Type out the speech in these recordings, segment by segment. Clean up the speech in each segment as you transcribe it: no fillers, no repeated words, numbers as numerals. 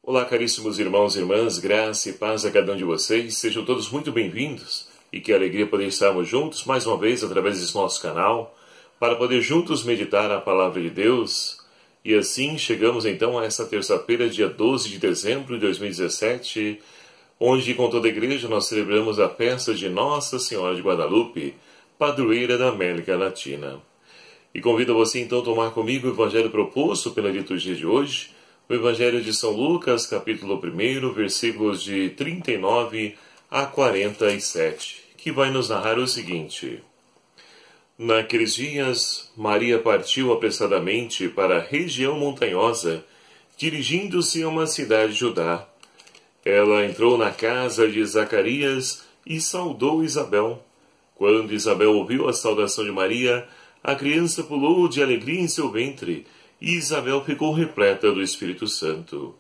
Olá, caríssimos irmãos e irmãs, graça e paz a cada um de vocês. Sejam todos muito bem-vindos e que alegria poder estarmos juntos mais uma vez através desse nosso canal para poder juntos meditar a palavra de Deus. E assim chegamos então a esta terça-feira, dia 12 de dezembro de 2017, onde com toda a igreja nós celebramos a festa de Nossa Senhora de Guadalupe, padroeira da América Latina. E convido você então a tomar comigo o evangelho proposto pela liturgia de hoje, o Evangelho de São Lucas, capítulo 1, versículos de 39 a 47, que vai nos narrar o seguinte. Naqueles dias, Maria partiu apressadamente para a região montanhosa, dirigindo-se a uma cidade de Judá. Ela entrou na casa de Zacarias e saudou Isabel. Quando Isabel ouviu a saudação de Maria, a criança pulou de alegria em seu ventre, e Isabel ficou repleta do Espírito Santo.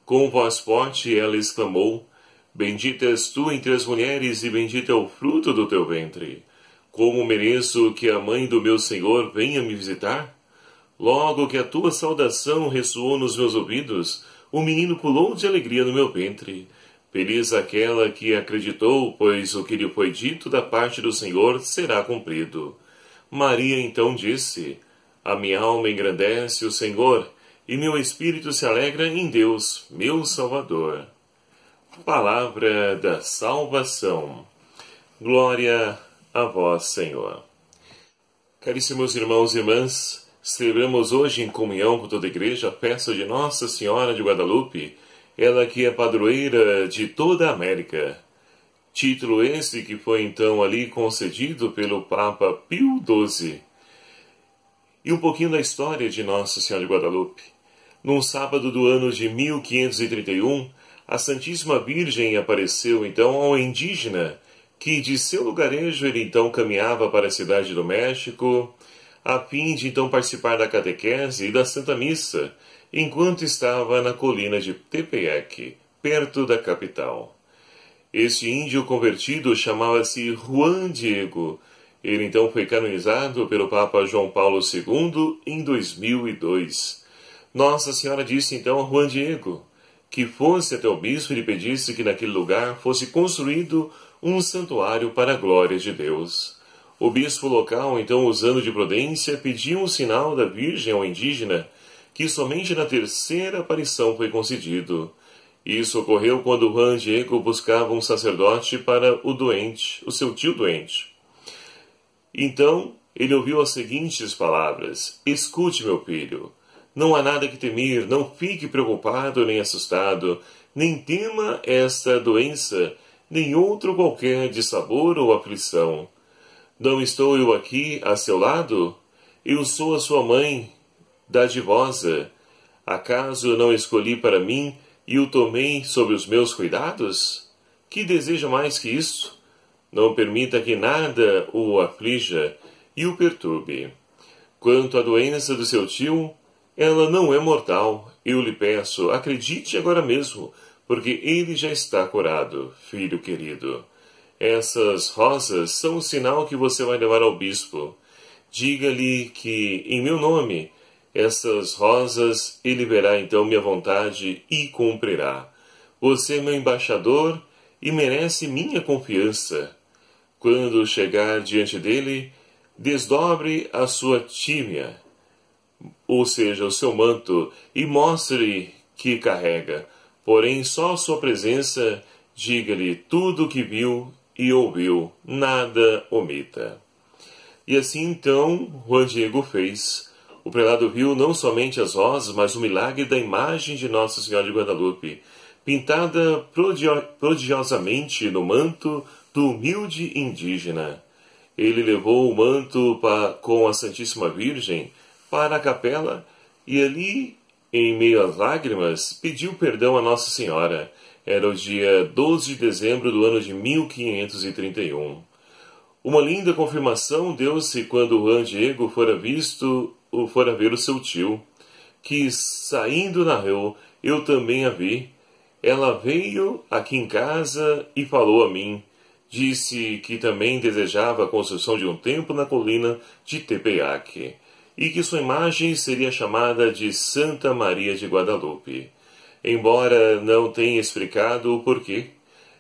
Com voz forte ela exclamou, Bendita és tu entre as mulheres e bendito é o fruto do teu ventre. Como mereço que a mãe do meu Senhor venha me visitar? Logo que a tua saudação ressoou nos meus ouvidos, o menino pulou de alegria no meu ventre. Feliz aquela que acreditou, pois o que lhe foi dito da parte do Senhor será cumprido. Maria então disse, A minha alma engrandece o Senhor, e meu espírito se alegra em Deus, meu Salvador. Palavra da salvação. Glória a vós, Senhor. Caríssimos irmãos e irmãs, celebramos hoje em comunhão com toda a igreja a festa de Nossa Senhora de Guadalupe, ela que é padroeira de toda a América. Título esse que foi então ali concedido pelo Papa Pio XII. E um pouquinho da história de Nossa Senhora de Guadalupe. Num sábado do ano de 1531, a Santíssima Virgem apareceu então ao indígena, que de seu lugarejo ele então caminhava para a cidade do México, a fim de então participar da catequese e da Santa Missa, enquanto estava na colina de Tepeyac, perto da capital. Este índio convertido chamava-se Juan Diego. Ele então foi canonizado pelo Papa João Paulo II em 2002. Nossa Senhora disse então a Juan Diego que fosse até o bispo e lhe pedisse que naquele lugar fosse construído um santuário para a glória de Deus. O bispo local, então, usando de prudência, pediu um sinal da Virgem ao indígena, que somente na terceira aparição foi concedido. Isso ocorreu quando Juan Diego buscava um sacerdote para o seu tio doente. Então, ele ouviu as seguintes palavras, Escute, meu filho, não há nada que temer, não fique preocupado nem assustado, nem tema esta doença, nem outro qualquer dissabor ou aflição. Não estou eu aqui a seu lado? Eu sou a sua mãe, dadivosa. Acaso eu não escolhi para mim e o tomei sob os meus cuidados? Que deseja mais que isso? Não permita que nada o aflija e o perturbe. Quanto à doença do seu tio, ela não é mortal. Eu lhe peço, acredite agora mesmo, porque ele já está curado, filho querido. Essas rosas são o sinal que você vai levar ao bispo. Diga-lhe que, em meu nome, essas rosas ele verá então minha vontade e cumprirá. Você é meu embaixador e merece minha confiança. Quando chegar diante dele, desdobre a sua tímia, ou seja, o seu manto, e mostre que carrega. Porém, só a sua presença, diga-lhe tudo o que viu e ouviu, nada omita. E assim então, Juan Diego fez. O prelado viu não somente as rosas, mas o milagre da imagem de Nossa Senhora de Guadalupe, pintada prodigiosamente no manto do humilde indígena. Ele levou o manto com a Santíssima Virgem para a capela e ali, em meio às lágrimas, pediu perdão a Nossa Senhora. Era o dia 12 de dezembro do ano de 1531. Uma linda confirmação deu-se quando Juan Diego fora ver o seu tio, que, saindo na rua, eu também a vi. Ela veio aqui em casa e falou a mim. Disse que também desejava a construção de um templo na colina de Tepeyac, e que sua imagem seria chamada de Santa Maria de Guadalupe. embora não tenha explicado o porquê.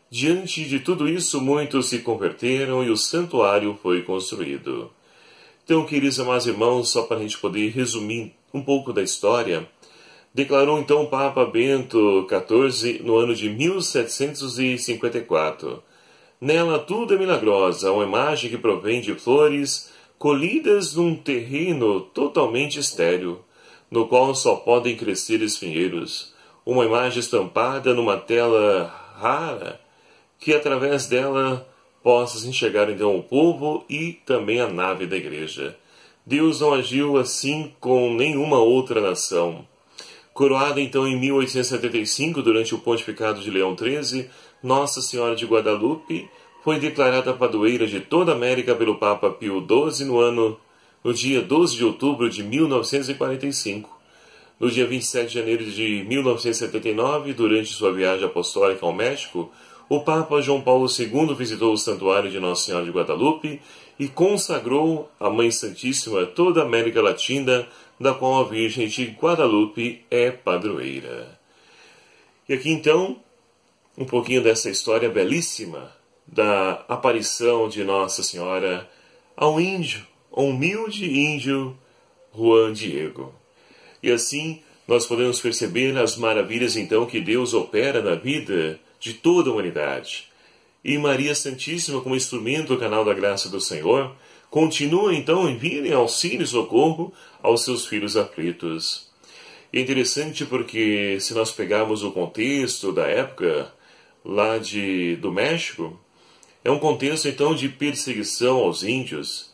Diante de tudo isso, muitos se converteram e o santuário foi construído. Então, queridos amados irmãos, só para a gente poder resumir um pouco da história, declarou então o Papa Bento XIV no ano de 1754. Nela tudo é milagrosa, uma imagem que provém de flores colhidas num terreno totalmente estéril, no qual só podem crescer espinheiros, uma imagem estampada numa tela rara, que através dela possas enxergar então o povo e também a nave da igreja. Deus não agiu assim com nenhuma outra nação. Coroada então em 1875, durante o pontificado de Leão XIII, Nossa Senhora de Guadalupe foi declarada padroeira de toda a América pelo Papa Pio XII no dia 12 de outubro de 1945. No dia 27 de janeiro de 1979, durante sua viagem apostólica ao México, o Papa João Paulo II visitou o Santuário de Nossa Senhora de Guadalupe e consagrou a Mãe Santíssima toda a América Latina, da qual a Virgem de Guadalupe é padroeira. E aqui então, um pouquinho dessa história belíssima da aparição de Nossa Senhora ao índio, ao humilde índio Juan Diego. E assim nós podemos perceber as maravilhas então que Deus opera na vida de toda a humanidade. E Maria Santíssima, como instrumento do canal da graça do Senhor, continua então em vir em auxílio e socorro aos seus filhos aflitos. E é interessante porque, se nós pegarmos o contexto da época lá do México, é um contexto então de perseguição aos índios.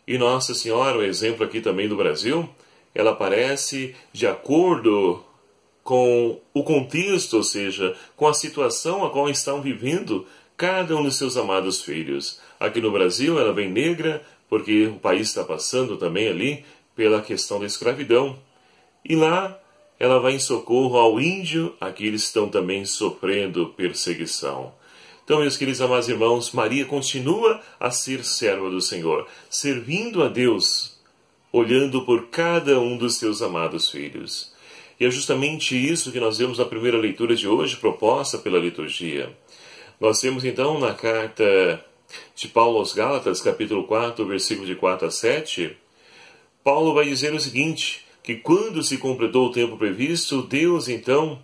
E Nossa Senhora, o exemplo aqui também do Brasil, ela aparece de acordo com o contexto, ou seja, com a situação a qual estão vivendo cada um dos seus amados filhos. Aqui no Brasil ela vem negra, porque o país está passando também ali pela questão da escravidão. E lá ela vai em socorro ao índio, aqueles que estão também sofrendo perseguição. Então, meus queridos amados irmãos, Maria continua a ser serva do Senhor, servindo a Deus, olhando por cada um dos seus amados filhos. E é justamente isso que nós vemos na primeira leitura de hoje, proposta pela liturgia. Nós temos então na carta de Paulo aos Gálatas, capítulo 4, versículo de 4 a 7, Paulo vai dizer o seguinte, que quando se completou o tempo previsto, Deus então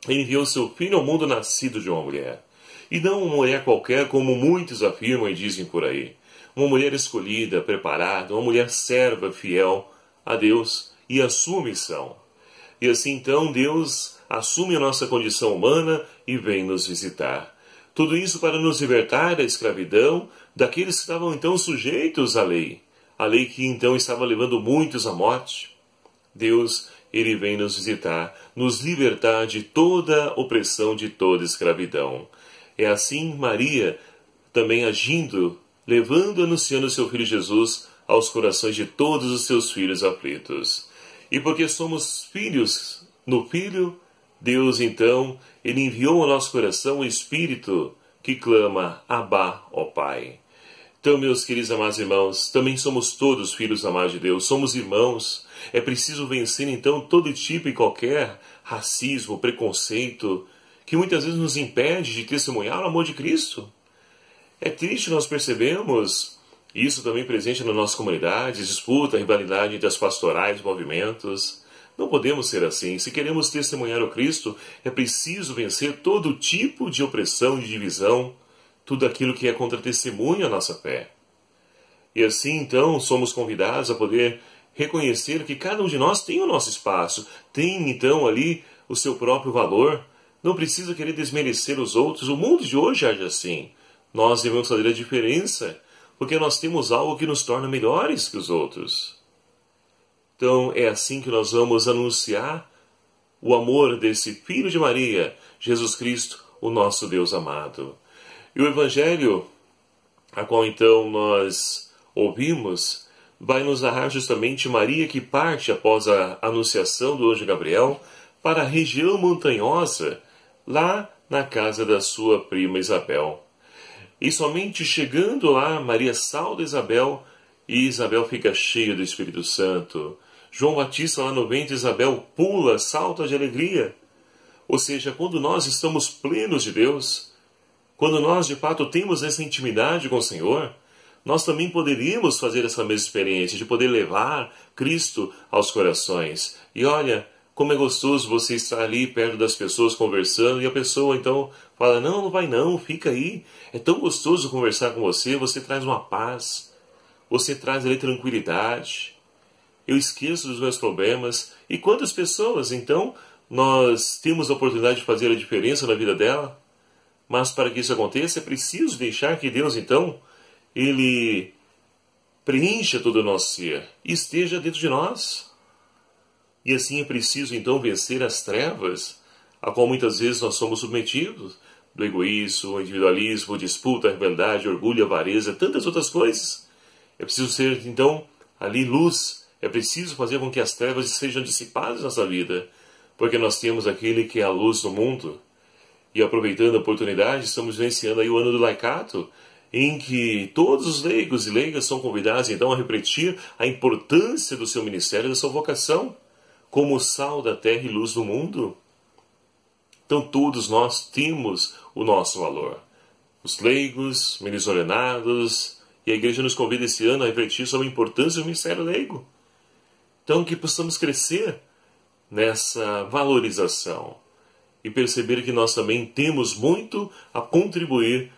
enviou seu Filho ao mundo nascido de uma mulher. E não uma mulher qualquer, como muitos afirmam e dizem por aí. Uma mulher escolhida, preparada, uma mulher serva, fiel a Deus e a sua missão. E assim então Deus assume a nossa condição humana e vem nos visitar. Tudo isso para nos libertar da escravidão daqueles que estavam então sujeitos à lei. A lei que então estava levando muitos à morte. Deus, Ele vem nos visitar, nos libertar de toda opressão, de toda escravidão. É assim Maria também agindo, levando e anunciando seu Filho Jesus aos corações de todos os seus filhos aflitos. E porque somos filhos no Filho, Deus então, Ele enviou ao nosso coração o Espírito que clama, Abá, ó Pai. Então, meus queridos amados irmãos, também somos todos filhos amados de Deus, somos irmãos. É preciso vencer então todo tipo e qualquer racismo, preconceito, que muitas vezes nos impede de testemunhar o amor de Cristo. É triste nós percebemos isso também presente nas nossas comunidades, disputa, rivalidade entre as pastorais, movimentos. Não podemos ser assim. Se queremos testemunhar o Cristo, é preciso vencer todo tipo de opressão, de divisão, tudo aquilo que é contra testemunho à nossa fé. E assim, então, somos convidados a poder reconhecer que cada um de nós tem o nosso espaço, tem, então, ali o seu próprio valor. Não precisa querer desmerecer os outros. O mundo de hoje age assim. Nós devemos fazer a diferença, porque nós temos algo que nos torna melhores que os outros. Então, é assim que nós vamos anunciar o amor desse Filho de Maria, Jesus Cristo, o nosso Deus amado. E o Evangelho, a qual então nós ouvimos, vai nos narrar justamente Maria que parte após a anunciação do anjo Gabriel para a região montanhosa, lá na casa da sua prima Isabel. E somente chegando lá, Maria sauda Isabel, e Isabel fica cheia do Espírito Santo. João Batista lá no ventre de Isabel pula, salta de alegria, Ou seja, quando nós estamos plenos de Deus, quando nós de fato temos essa intimidade com o Senhor, nós também poderíamos fazer essa mesma experiência de poder levar Cristo aos corações. E olha, como é gostoso você estar ali perto das pessoas conversando e a pessoa então fala, não, não vai não, fica aí. É tão gostoso conversar com você, você traz uma paz, você traz ali tranquilidade. Eu esqueço dos meus problemas. E quantas pessoas então nós temos a oportunidade de fazer a diferença na vida dela? Mas para que isso aconteça é preciso deixar que Deus então, Ele preencha todo o nosso ser e esteja dentro de nós. E assim é preciso então vencer as trevas a qual muitas vezes nós somos submetidos, do egoísmo, o individualismo, disputa, a rebeldia, orgulho, avareza, tantas outras coisas. É preciso ser então ali luz, é preciso fazer com que as trevas sejam dissipadas na nossa vida, porque nós temos aquele que é a luz do mundo. E aproveitando a oportunidade, estamos vivenciando aí o ano do laicato, em que todos os leigos e leigas são convidados então a refletir a importância do seu ministério e da sua vocação, como sal da terra e luz do mundo. Então todos nós temos o nosso valor. Os leigos, ministros ordenados, e a igreja nos convida esse ano a refletir sobre a importância do ministério leigo. Então que possamos crescer nessa valorização e perceber que nós também temos muito a contribuir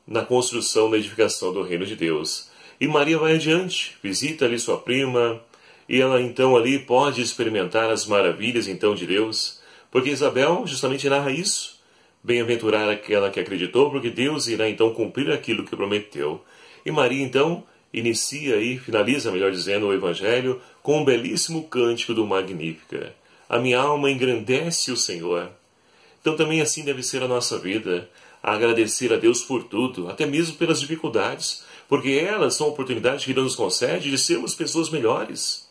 na construção, na edificação do reino de Deus. E Maria vai adiante, visita ali sua prima, e ela então ali pode experimentar as maravilhas então de Deus, porque Isabel justamente narra isso. Bem-aventurada aquela que acreditou, porque Deus irá então cumprir aquilo que prometeu. E Maria então inicia e finaliza, melhor dizendo, o Evangelho com um belíssimo cântico do Magnífica. A minha alma engrandece o Senhor. Então também assim deve ser a nossa vida, a agradecer a Deus por tudo, até mesmo pelas dificuldades, porque elas são oportunidades que Deus nos concede de sermos pessoas melhores.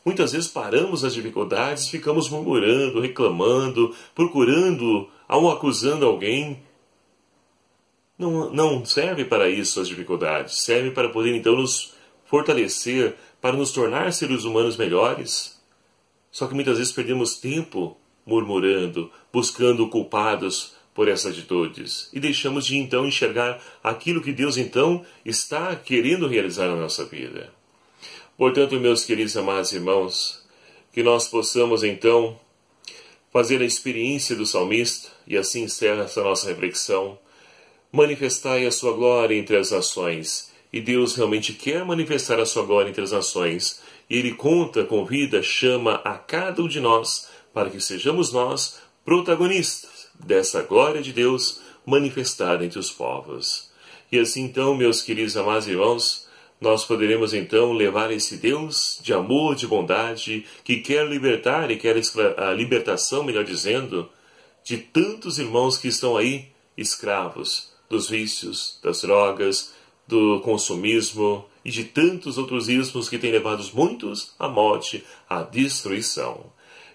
Muitas vezes paramos nas dificuldades, ficamos murmurando, reclamando, procurando, acusando alguém. Não serve para isso as dificuldades, serve para poder então nos fortalecer, para nos tornar seres humanos melhores. Só que muitas vezes perdemos tempo murmurando, buscando culpados por essas atitudes. E deixamos de então enxergar aquilo que Deus então está querendo realizar na nossa vida. Portanto, meus queridos amados irmãos, que nós possamos então fazer a experiência do salmista, e assim encerra essa nossa reflexão, manifestai a sua glória entre as nações. E Deus realmente quer manifestar a sua glória entre as nações. E Ele convida, chama a cada um de nós para que sejamos nós protagonistas dessa glória de Deus manifestada entre os povos. E assim então, meus queridos amados irmãos, nós poderemos então levar esse Deus de amor, de bondade, que quer libertar e quer a libertação, melhor dizendo, de tantos irmãos que estão aí escravos dos vícios, das drogas, do consumismo e de tantos outros ismos que têm levado muitos à morte, à destruição.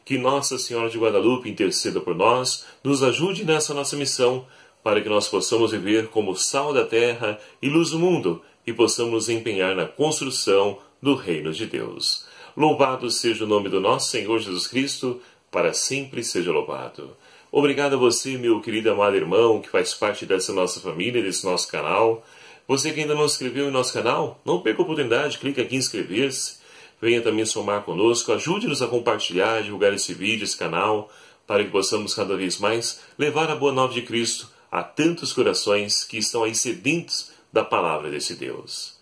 Que Nossa Senhora de Guadalupe interceda por nós, nos ajude nessa nossa missão, para que nós possamos viver como sal da terra e luz do mundo, e possamos nos empenhar na construção do reino de Deus. Louvado seja o nome do nosso Senhor Jesus Cristo, para sempre seja louvado. Obrigado a você, meu querido amado irmão, que faz parte dessa nossa família, desse nosso canal. Você que ainda não se inscreveu em nosso canal, não perca a oportunidade, clique aqui em inscrever-se. Venha também somar conosco, ajude-nos a compartilhar, divulgar esse vídeo, esse canal, para que possamos cada vez mais levar a boa nova de Cristo a tantos corações que estão aí sedentos da palavra desse Deus.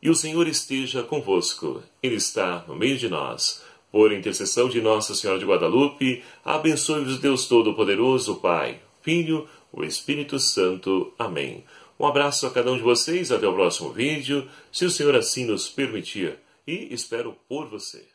E o Senhor esteja convosco, Ele está no meio de nós. Por intercessão de Nossa Senhora de Guadalupe, abençoe-vos Deus Todo-Poderoso, Pai, Filho, o Espírito Santo. Amém. Um abraço a cada um de vocês, até o próximo vídeo, se o Senhor assim nos permitir, e espero por você.